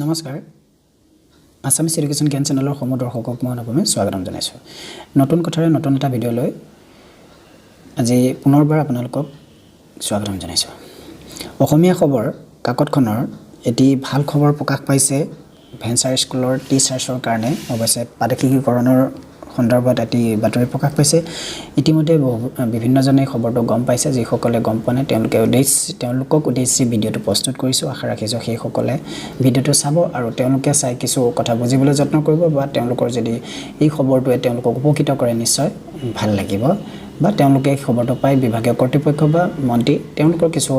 নমস্কাৰ Assamese Educational Gyan চেনেলৰ সমগ্ৰ দৰ্শকক মই আপোনাক স্বাগতম জনাইছো নতুন কথাৰে নতুন এটা ভিডিঅ লৈ আজি পুনৰবাৰ আপোনালোকক স্বাগতম জনাইছো অসমীয়া খবৰ কাকতখনৰ এটি ভাল খবৰ প্ৰকাশ পাইছে ভেঞ্চাৰ স্কুলৰ টিচাৰ্ছৰ কাৰণে অৱশ্যে পাঠ্যক্ৰমৰ সন্দৰ্ভত এটি বাতৰি প্ৰকাশ পাইছে ইতিমধ্যে বিভিন্ন জনে খবৰটো গম পাইছে যি সকলে গম পোৱা নাই তেওঁলোকক উদ্দেশ্যি ভিডিঅটো প্ৰস্তুত কৰিছো আশা ৰাখিছো সেই সকলে ভিডিঅটো চাব আৰু তেওঁলোকে চাই কিছু কথা বুজিবলৈ যত্ন কৰিব বা তেওঁলোকৰ যদি এই খবৰটোৱে তেওঁলোকক উপকৃত কৰে নিশ্চয় ভাল লাগিব বা তেওঁলোকে খবৰটো পাই বিভাগীয় কৰ্তৃপক্ষ বা মন্ত্ৰী তেওঁলোকৰ কিছু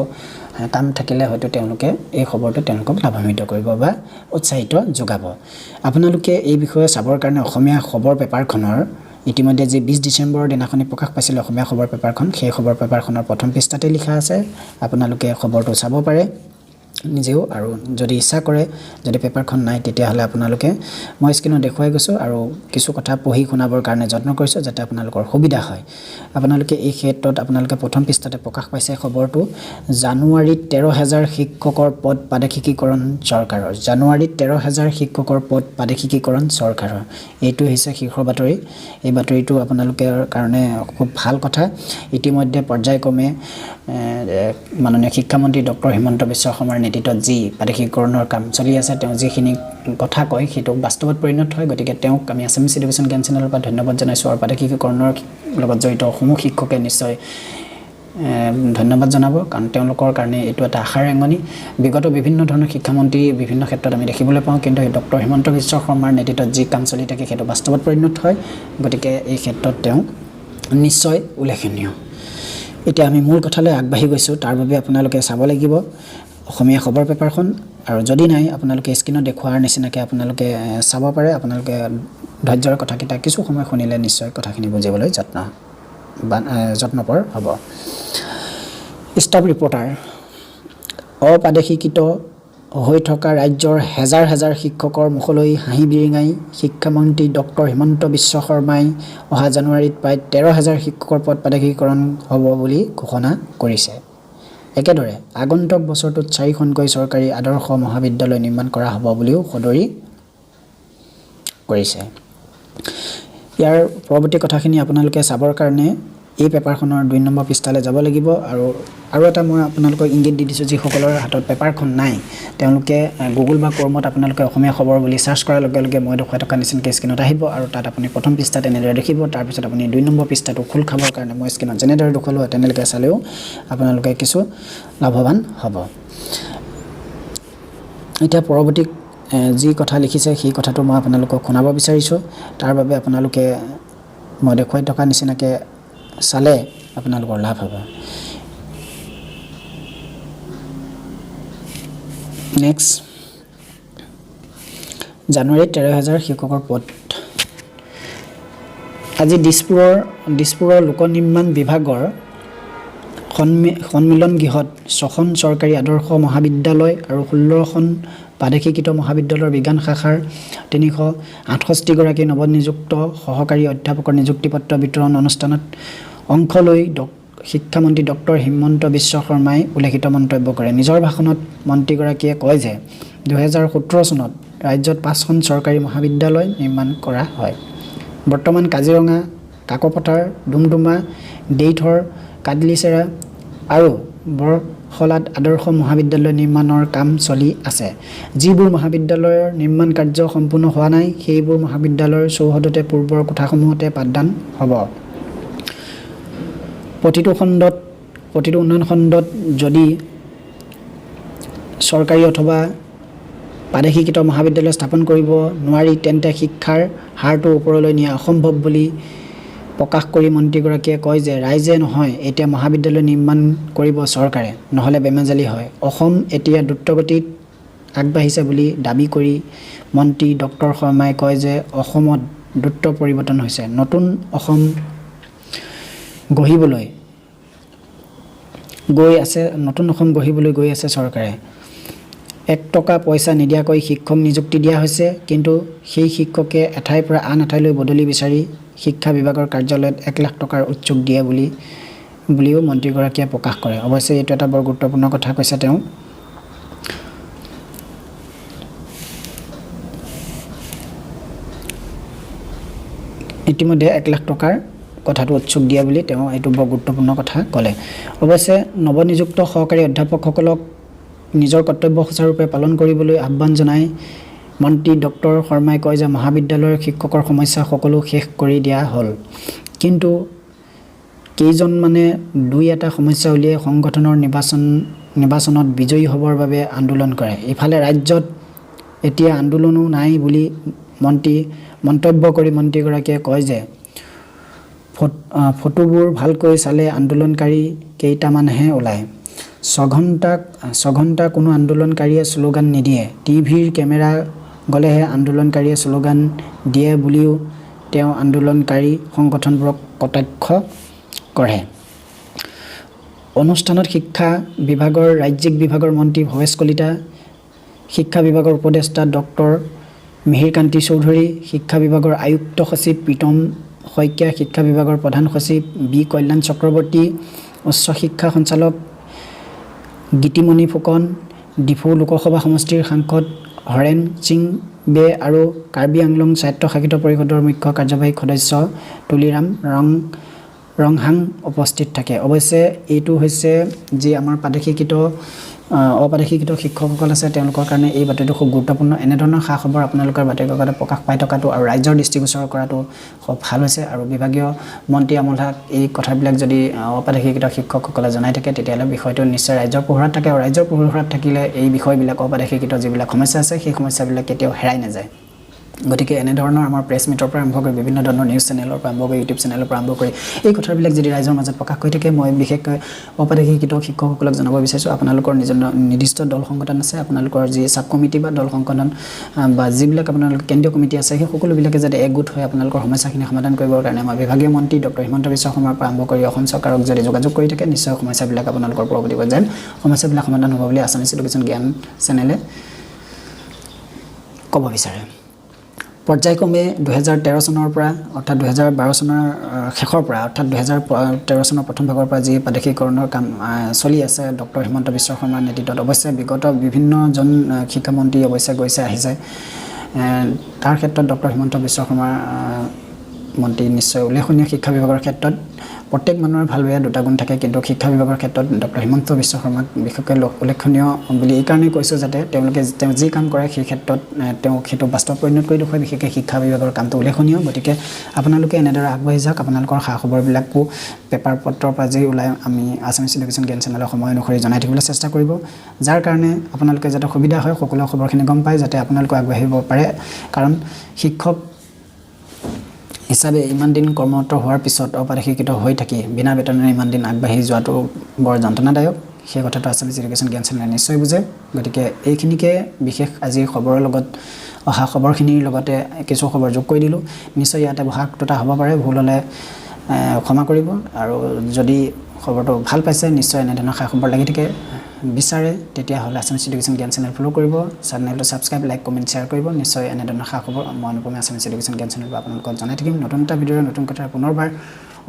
কাম থাকিলে হয়তো তেওঁলোকে এই খবৰটো তেওঁলোকক লাভান্বিত কৰিব বা উৎসাহিত যোগাব আপোনালোকে এই বিষয়ে চাবৰ কাৰণে অসমীয়া খবৰ পেপাৰখনৰ ইতিমধ্যে যে 20 ডিসেম্বৰ দিনাখনি প্ৰকাশ পাইছিল অসমীয়া খবৰ পেপাৰখন সেই খবৰ পেপাৰখনৰ প্ৰথম পৃষ্ঠাতে লিখা আছে আপোনালোকে খবৰটো চাব পাৰে নিজেও আৰু যদি ইচ্ছা কৰে যদি পেপাৰখন নাই তেতিয়া হলে আপোনালোকে মই স্ক্ৰিনত দেখুৱাই গৈছো আৰু কিছু কথা পঢ়ি শুনাবৰ কাৰণে যত্ন কৰিছো যাতে আপোনালোকৰ সুবিধা হয় আপোনালোকে এই ক্ষেত্ৰত আপোনালোকে প্ৰথম পৃষ্ঠাতে প্ৰকাশ পাইছে খবৰটো জানুৱাৰীত 13000 শিক্ষকৰ পদ পাদেশীকৰণ চৰকাৰৰ জানুৱাৰীত 13000 শিক্ষকৰ পদ পাদেশীকৰণ চৰকাৰৰ এইটো হৈছে শীৰ্ষ বাতৰি এই বাতৰিটো আপোনালোকৰ কাৰণে খুব ভাল কথা ইতিমধ্যে পৰ্যায়ক্ৰমে মাননীয় শিক্ষামন্ত্ৰী ডক্টৰ হিমন্ত বিশ্ব শৰ্মাৰ নেতৃত্বত যি পাঠ্যক্ৰমৰ কাম চলি আছে তেওঁ যিখিনি কথা কয় সেইটো বাস্তৱত পৰিণত হয় গতিকে তেওঁক আমি Assamese Education Gyan চেনেলৰ পৰা ধন্যবাদ জনাইছো আৰু পাঠ্যক্ৰমৰ লগত জড়িত সমূহ শিক্ষকে নিশ্চয় ধন্যবাদ জনাব কাৰণ তেওঁলোকৰ কাৰণে এটো এটা আশাৰ ৰেঙনি বিগত বিভিন্ন ধৰণৰ শিক্ষামন্ত্ৰী বিভিন্ন ক্ষেত্ৰত আমি দেখিবলৈ পাওঁ কিন্তু ডক্টৰ হিমন্ত বিশ্ব শৰ্মাৰ নেতৃত্বত যি কাম চলি থাকে সেইটো বাস্তৱত পৰিণত হয় গতিকে এই ক্ষেত্ৰত তেওঁ নিশ্চয় উল্লেখনীয় এতিয়া আমি মূল কথালৈ আগবাঢ়ি গৈছো তাৰ বাবে আপোনালোকে চাব লাগিব অসমীয়া খবৰ পেপাৰখন আৰু যদি নাই আপোনালোকে স্ক্ৰিনত দেখুৱাৰ নিচিনাকৈ আপোনালোকে চাব পাৰে আপোনালোকে ধৈৰ্যৰ কথাকিটা কিছু সময় শুনিলে নিশ্চয় কথাখিনি বুজিবলৈ যত্নপৰ হ'ব ষ্টাফ ৰিপৰ্টাৰ অপাদেশীকৃত হৈ থকা ৰাজ্যৰ হাজাৰ হাজাৰ শিক্ষকৰ মুখলৈ হাঁহি বিৰিঙাই শিক্ষামন্ত্ৰী ডক্টৰ হিমন্ত বিশ্ব শৰ্মাই অহা জানুৱাৰীত প্ৰায় 13000 শিক্ষকৰ পদ পাদেশীকৰণ হ'ব বুলি ঘোষণা কৰিছে একেদৰে আগন্তুক বছৰটোত 4খনকৈ চৰকাৰী আদৰ্শ মহাবিদ্যালয় নিৰ্মাণ কৰা হ'ব বুলিও সদৰি কৰিছে ইয়াৰ পৰৱৰ্তী কথাখিনি আপোনালোকে চাবৰ কাৰণে এই পেপাৰখনৰ 2 নম্বৰ পৃষ্ঠালৈ যাব লাগিব আৰু এটা মই আপোনালোকক ইংগিত দি দিছো যি সকলৰ হাতত পেপাৰখন নাই তেওঁলোকে গুগল বা ক্ৰমত আপোনালোকে অসমীয়া খবৰ বুলি সাৰ্চ কৰাৰ লগে লগে মই দেখুৱাই থকা নিচিনাকৈ স্ক্ৰিনত আহিব আৰু তাত আপুনি প্ৰথম পৃষ্ঠাত এনেদৰে দেখিব তাৰ পিছত আপুনি 2 নম্বৰ পৃষ্ঠাটো খোল খাবৰ কাৰণে মই স্ক্ৰিনত যেনেদৰে দেখুৱালো তেনেকৈ চালেও আপোনালোকে কিছু লাভৱান হ'ব এতিয়া পৰৱৰ্তী যি কথা লিখিছে সেই কথাটো মই আপোনালোকক শুনাব বিচাৰিছো তাৰ বাবে আপোনালোকে মই দেখুৱাই থকা নিচিনাকৈ চালে আপোনালোকৰ লাভ হ'ব নেক্সট জানুৱাৰীত 13000 শিক্ষকৰ পদ আজি দিছপুৰৰ লোক নিৰ্মাণ বিভাগৰ সন্মিলন গৃহত 6খন চৰকাৰী আদৰ্শ মহাবিদ্যালয় আৰু 16খন পাদেশীকৃত মহাবিদ্যালয়ৰ বিজ্ঞান শাখাৰ 368 গৰাকী নৱনিযুক্ত সহকাৰী অধ্যাপকৰ নিযুক্তিপত্ৰ বিতৰণ অনুষ্ঠানত অংশ লৈ শিক্ষামন্ত্ৰী ডক্টৰ হিমন্ত বিশ্ব শৰ্মাই উল্লেখিত মন্তব্য কৰে নিজৰ ভাষণত মন্ত্ৰীগৰাকীয়ে কয় যে 2017 চনত ৰাজ্যত 5খন চৰকাৰী মহাবিদ্যালয় নিৰ্মাণ কৰা হয় বৰ্তমান কাজিৰঙা কাকপথাৰ ডুমডুমা দেইথৰ কাদলিচেৰা আৰু বৰখলাত আদৰ্শ মহাবিদ্যালয় নিৰ্মাণৰ কাম চলি আছে যিবোৰ মহাবিদ্যালয়ৰ নিৰ্মাণ কাৰ্য সম্পূৰ্ণ হোৱা নাই সেইবোৰ মহাবিদ্যালয়ৰ চৌহদতে পূৰ্বৰ কোঠাসমূহতে পাঠদান হ'ব প্ৰতিটো উন্নয়ন খণ্ডত যদি চৰকাৰী অথবা পাদেশীকৃত মহাবিদ্যালয় স্থাপন কৰিব নোৱাৰি তেন্তে শিক্ষাৰ হাৰটো ওপৰলৈ নিয়া অসম্ভৱ বুলি প্ৰকাশ কৰি মন্ত্ৰীগৰাকীয়ে কয় যে ৰাইজে নহয় এতিয়া মহাবিদ্যালয় নিৰ্মাণ কৰিব চৰকাৰে নহলে বেমেজালি হয় অসম এতিয়া দ্ৰুতগতিত আগবাঢ়িছে বুলি দাবী কৰি মন্ত্ৰী ডক্টৰ শৰ্মাই কয় যে অসমত দ্ৰুত পৰিৱৰ্তন হৈছে নতুন অসম গঢ়িবলৈ গৈ আছে চৰকাৰে 1 টকা পইচা নিদিয়াকৈ শিক্ষক নিযুক্তি দিয়া হৈছে কিন্তু সেই শিক্ষকে এঠাইৰ পৰা আন এঠাইলৈ বদলি বিচাৰি শিক্ষা বিভাগৰ কাৰ্যালয়ত 1 লাখ টকাৰ উচ্চক দিয়ে বুলিও মন্ত্ৰীগৰাকীয়ে প্ৰকাশ কৰে অৱশ্যে এইটো এটা বৰ গুৰুত্বপূৰ্ণ কথা কৈছে তেওঁ ইতিমধ্যে 1 লাখ টকাৰ কথাটো উৎসুক দিয়া বুলি তেওঁ এইটো বৰ গুৰুত্বপূৰ্ণ কথা ক'লে অৱশ্যে নৱনিযুক্ত সহকাৰী অধ্যাপকসকলক নিজৰ কৰ্তব্য সুচাৰুৰূপে পালন কৰিবলৈ আহ্বান জনাই মন্ত্ৰী ডক্টৰ শৰ্মাই কয় যে মহাবিদ্যালয়ৰ শিক্ষকৰ সমস্যা সকলো শেষ কৰি দিয়া হ'ল কিন্তু কেইজন মানে দুই এটা সমস্যা উলিয়াই সংগঠনৰ নিৰ্বাচনত বিজয়ী হ'বৰ বাবে আন্দোলন কৰে ইফালে ৰাজ্যত এতিয়া আন্দোলনো নাই বুলি মন্তব্য কৰি মন্ত্ৰীগৰাকীয়ে কয় যে ফটোবোৰ ভালকৈ চালে আন্দোলনকাৰী কেইটামানহে ওলায় 6 ঘণ্টা কোনো আন্দোলনকাৰীয়ে স্লোগান নিদিয়ে টিভিৰ কেমেৰা গলেহে আন্দোলনকাৰীয়ে স্লোগান দিয়ে বুলিও তেওঁ আন্দোলনকাৰী সংগঠনবোৰক কটাক্ষ কৰে অনুষ্ঠানত শিক্ষা বিভাগৰ ৰাজ্যিক বিভাগৰ মন্ত্ৰী ভৱেশ কলিতা শিক্ষা বিভাগৰ উপদেষ্টা ডক্টৰ মিহিৰকান্তি চৌধুৰী শিক্ষা বিভাগৰ আয়ুক্ত সচিব প্ৰীতম শইকীয়া শিক্ষা বিভাগৰ প্ৰধান সচিব বি কল্যাণ চক্ৰৱৰ্তী উচ্চ শিক্ষা সঞ্চালক গীতিমণি ফুকন ডিফু লোকসভা সমষ্টিৰ সাংসদ হৰেন সিং বে আৰু কাৰ্বি আংলং স্বায়ত্তশাসিত পৰিষদৰ মুখ্য কাৰ্যবাহী সদস্য তুলিৰাম ৰংহাং উপস্থিত থাকে অৱশ্যে এইটো হৈছে যে আমাৰ অপ্ৰাদেশিকৃত শিক্ষকসকল আছে তেওঁলোকৰ কাৰণে এই বাতৰিটো খুব গুৰুত্বপূৰ্ণ এনেধৰণৰ খা খবৰ আপোনালোকৰ বাতৰি কাকতত প্ৰকাশ পাই থকাটো আৰু ৰাজ্যৰ দৃষ্টিগোচৰ কৰাটো খুব ভাল হৈছে আৰু বিভাগীয় মন্ত্ৰী আমোলাক এই কথাবিলাক যদি অপ্ৰাদেশিকৃত শিক্ষকসকলে জনাই থাকে তেতিয়াহ'লে বিষয়টো নিশ্চয় ৰাজ্যৰ পোহৰত থাকে আৰু ৰাজ্যৰ পোহৰত থাকিলে এই বিষয়বিলাক অপ্ৰাদেশিকৃত যিবিলাক সমস্যা আছে সেই সমস্যাবিলাক কেতিয়াও হেৰাই নাযায় গতিকে এনেধৰণৰ আমাৰ প্ৰেছ মিটৰ পৰা আৰম্ভ কৰি বিভিন্ন ধৰণৰ নিউজ চেনেলৰ পৰা আৰম্ভ কৰি ইউটিউব চেনেলৰ পৰা আৰম্ভ কৰি এই কথাবিলাক যদি ৰাইজৰ মাজত প্ৰকাশ কৰি থাকে মই বিশেষকৈ অপ্ৰাদেশিকৃত শিক্ষকসকলক জনাব বিচাৰিছোঁ আপোনালোকৰ নিজৰ নিৰ্দিষ্ট দল সংগঠন আছে আপোনালোকৰ যি সাব কমিটি বা দল সংগঠন বা যিবিলাক আপোনালোকৰ কেন্দ্ৰীয় কমিটি আছে সেই সকলোবিলাকে যাতে একগোট হৈ আপোনালোকৰ সমস্যাখিনি সমাধান কৰিবৰ কাৰণে আমাৰ বিভাগীয় মন্ত্ৰী ডক্টৰ হিমন্ত বিশ্ব শৰ্মাৰ পৰা আৰম্ভ কৰি অসম চৰকাৰক যদি যোগাযোগ কৰি থাকে নিশ্চয় সমস্যাবিলাক আপোনালোকৰ পৰৱৰ্তী পৰ্যায়ত সমস্যাবিলাক সমাধান হ'ব বুলি আছামিজ এডুকেশ্যন জ্ঞান চেনেলে ক'ব বিচাৰে পৰ্যায়ক্ৰমে 2013 চনৰ পৰা অৰ্থাৎ 2012 চনৰ শেষৰ পৰা অৰ্থাৎ 2013 চনৰ প্ৰথম ভাগৰ পৰা যি প্ৰাদেশিকৰণৰ কাম চলি আছে ডক্টৰ হিমন্ত বিশ্ব শৰ্মাৰ নেতৃত্বত অৱশ্যে বিগত বিভিন্নজন শিক্ষামন্ত্ৰী অৱশ্যে গৈছে আহিছে তাৰ ক্ষেত্ৰত ডক্টৰ হিমন্ত বিশ্ব শৰ্মাৰ মন্ত্ৰী নিশ্চয় উল্লেখনীয় শিক্ষা বিভাগৰ ক্ষেত্ৰত প্ৰত্যেক মানুহৰ ভাল বেয়া দুটা গুণ থাকে কিন্তু শিক্ষা বিভাগৰ ক্ষেত্ৰত ডক্টৰ হিমন্ত বিশ্ব শৰ্মাক বিশেষকৈ উল্লেখনীয় বুলি এই কাৰণেই কৈছোঁ যাতে তেওঁ যি কাম কৰে সেই ক্ষেত্ৰত তেওঁ সেইটো বাস্তৱ পৰিণত কৰি দেখুৱাই বিশেষকৈ শিক্ষা বিভাগৰ কামটো উল্লেখনীয় গতিকে আপোনালোকে এনেদৰে আগবাঢ়ি যাওক আপোনালোকৰ খা খবৰবিলাকো পেপাৰ পত্ৰৰ পৰা যি ওলাই আমি আছামিজ এডুকেশ্যন জ্ঞান চেনেলৰ সময় অনুসৰি জনাই থাকিবলৈ চেষ্টা কৰিব যাৰ কাৰণে আপোনালোকে যাতে সুবিধা হয় সকলো খবৰখিনি গম পায় যাতে আপোনালোকে আগবাঢ়িব পাৰে কাৰণ শিক্ষক হিচাপে ইমান দিন কৰ্মৰত হোৱাৰ পিছত অপ্ৰাদেশিকৃত হৈ থাকি বিনা বেতনেৰে ইমান দিন আগবাঢ়ি যোৱাটো বৰ যন্ত্ৰণাদায়ক সেই কথাটো আছামিজ এডুকেশ্যন জ্ঞান চেনেলে নিশ্চয় বুজে গতিকে এইখিনিকে বিশেষ আজি খবৰৰ লগত অহা খবৰখিনিৰ লগতে কিছু খবৰ যোগ কৰি দিলোঁ নিশ্চয় ইয়াতে ভাগ দুটা হ'ব পাৰে ভুল হ'লে ক্ষমা কৰিব আৰু যদি খবৰটো ভাল পাইছে নিশ্চয় এনেধৰণৰ খা খবৰ লাগি থাকে বিচাৰে তেতিয়াহ'লে আছামিজ এডুকেশ্যন জ্ঞান চেনেল ফ'ল' কৰিব চেনেলটো ছাবস্ক্ৰাইব লাইক কমেণ্ট শ্বেয়াৰ কৰিব নিশ্চয় এনেধৰণৰ খা খবৰ মই অনুপমে আছামিজ এডুকেশ্যন জ্ঞান চেনেল আপোনালোকক জনাই থাকিম নতুন এটা ভিডিঅ'ৰ নতুন কথা পুনৰবাৰ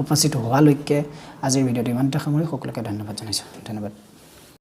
উপস্থিত হোৱালৈকে আজিৰ ভিডিঅ'টো ইমানতে সামৰি সকলোকে ধন্যবাদ জনাইছোঁ ধন্যবাদ